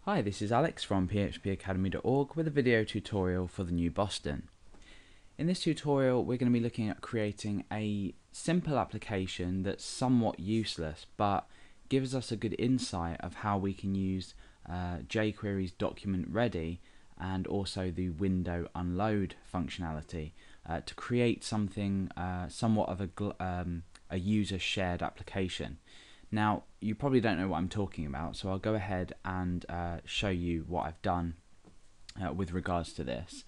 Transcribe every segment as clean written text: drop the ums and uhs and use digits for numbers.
Hi, this is Alex from phpacademy.org with a video tutorial for the new Boston. In this tutorial we're going to be looking at creating a simple application that's somewhat useless but gives us a good insight of how we can use jQuery's document ready and also the window unload functionality to create something somewhat of a user shared application. Now, you probably don't know what I'm talking about, so I'll go ahead and show you what I've done with regards to this.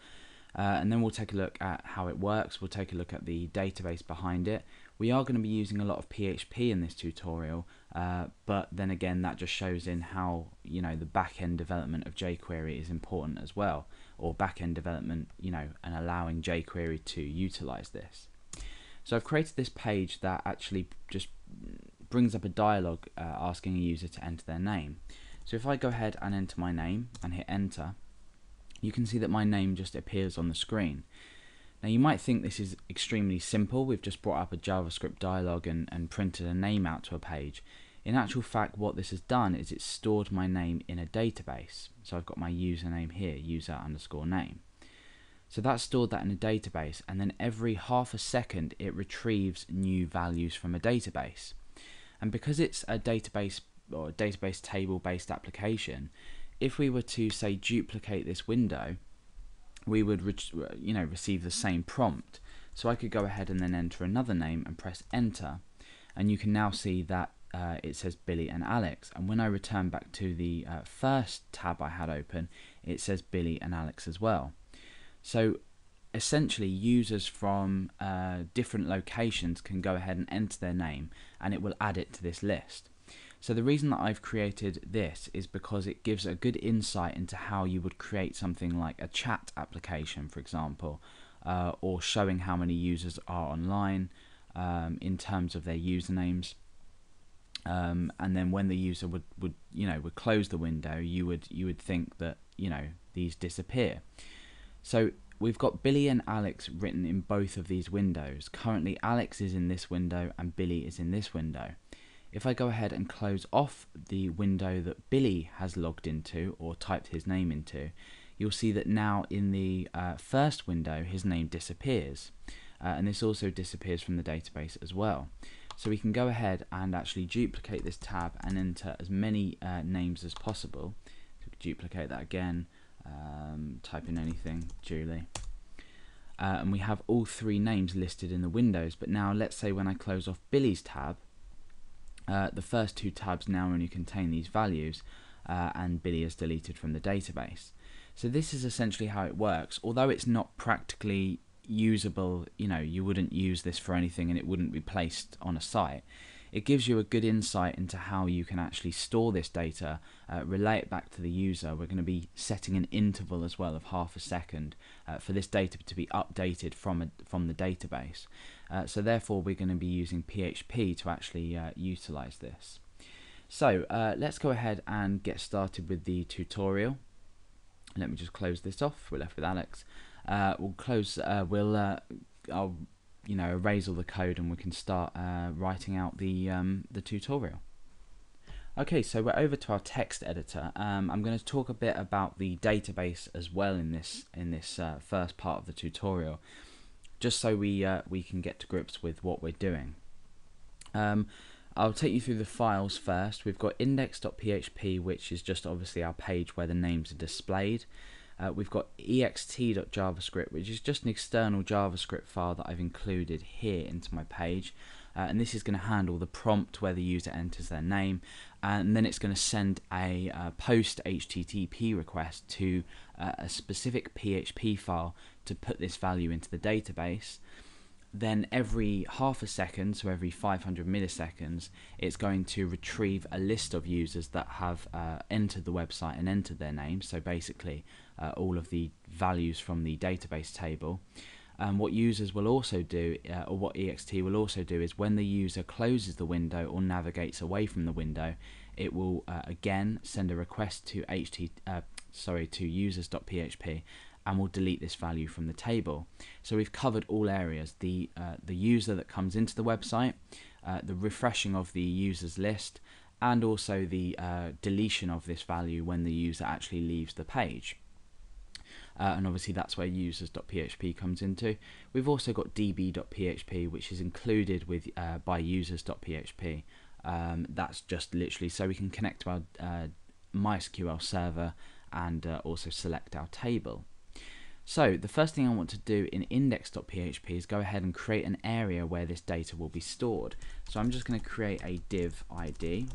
And then we'll take a look at how it works. We'll take a look at the database behind it. We are going to be using a lot of PHP in this tutorial, but then again, that just shows in how the back-end development of jQuery is important as well, or back-end development, and allowing jQuery to utilize this. So I've created this page that actually just brings up a dialog asking a user to enter their name. So if I go ahead and enter my name and hit enter, you can see that my name just appears on the screen. Now you might think this is extremely simple. We've just brought up a JavaScript dialog and printed a name out to a page. In actual fact, what this has done is it's stored my name in a database. So I've got my username here, user_name. So that's stored that in a database, and then every half a second it retrieves new values from a database. And because it's a database or a database table based application, if we were to say duplicate this window, we would receive the same prompt. So I could go ahead and then enter another name and press enter, and you can now see that it says Billy and Alex. And when I return back to the first tab I had open, it says Billy and Alex as well. So essentially, users from different locations can go ahead and enter their name and it will add it to this list. So the reason that I've created this is because it gives a good insight into how you would create something like a chat application, for example, or showing how many users are online in terms of their usernames. And then when the user would close the window, you would think that these disappear. So we've got Billy and Alex written in both of these windows. Currently Alex is in this window and Billy is in this window. If I go ahead and close off the window that Billy has logged into or typed his name into, you'll see that now in the first window his name disappears. And this also disappears from the database as well. So we can go ahead and actually duplicate this tab and enter as many names as possible. So duplicate that again. Type in anything, Julie, and we have all three names listed in the windows. But now let's say when I close off Billy's tab, the first two tabs now only contain these values, and Billy is deleted from the database. So this is essentially how it works. Although it's not practically usable, you wouldn't use this for anything and it wouldn't be placed on a site. It gives you a good insight into how you can actually store this data, relay it back to the user. We're going to be setting an interval as well of half a second for this data to be updated from the database. So therefore we're going to be using PHP to actually utilize this. So let's go ahead and get started with the tutorial. Let me just close this off. We're left with Alex. We'll close. I'll erase all the code and we can start writing out the tutorial. Okay, so we're over to our text editor. I'm going to talk a bit about the database as well in this first part of the tutorial, just so we can get to grips with what we're doing. I'll take you through the files first. We've got index.php, which is just obviously our page where the names are displayed. We've got ext.javascript, which is just an external JavaScript file that I've included here into my page, and this is going to handle the prompt where the user enters their name, and then it's going to send a post HTTP request to a specific PHP file to put this value into the database. Then every half a second, so every 500 milliseconds, it's going to retrieve a list of users that have entered the website and entered their name, so basically all of the values from the database table. What users will also do, or what ext will also do, is when the user closes the window or navigates away from the window, it will again send a request to users.php and we'll delete this value from the table. So we've covered all areas: the user that comes into the website, the refreshing of the users list, and also the deletion of this value when the user actually leaves the page. And obviously that's where users.php comes into. We've also got db.php, which is included with by users.php. That's just literally so we can connect to our MySQL server and also select our table. So the first thing I want to do in index.php is go ahead and create an area where this data will be stored. So I'm just going to create a div ID,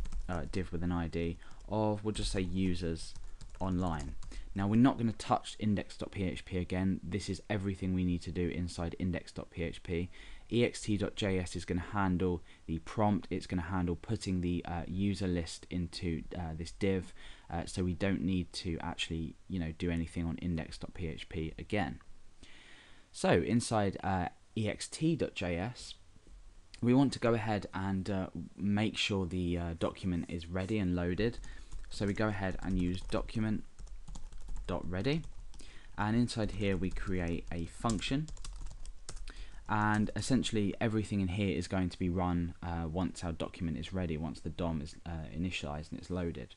div with an ID of, we'll just say users online. Now we're not going to touch index.php again. This is everything we need to do inside index.php. ext.js is going to handle the prompt. It's going to handle putting the user list into this div, so we don't need to actually do anything on index.php again. So inside ext.js, we want to go ahead and make sure the document is ready and loaded. So we go ahead and use document.ready, and inside here we create a function, and essentially everything in here is going to be run once our document is ready, once the DOM is initialized and it's loaded.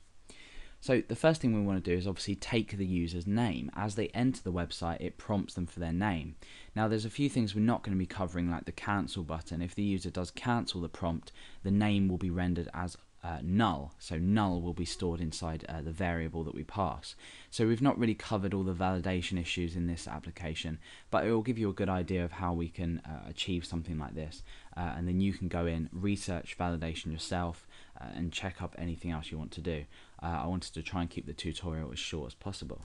So the first thing we want to do is obviously take the user's name. As they enter the website, it prompts them for their name. Now there's a few things we're not going to be covering, like the cancel button. If the user does cancel the prompt, the name will be rendered as null, so null will be stored inside the variable that we pass. So we've not really covered all the validation issues in this application, but it will give you a good idea of how we can achieve something like this, and then you can go in, research validation yourself, and check up anything else you want to do. I wanted to try and keep the tutorial as short as possible.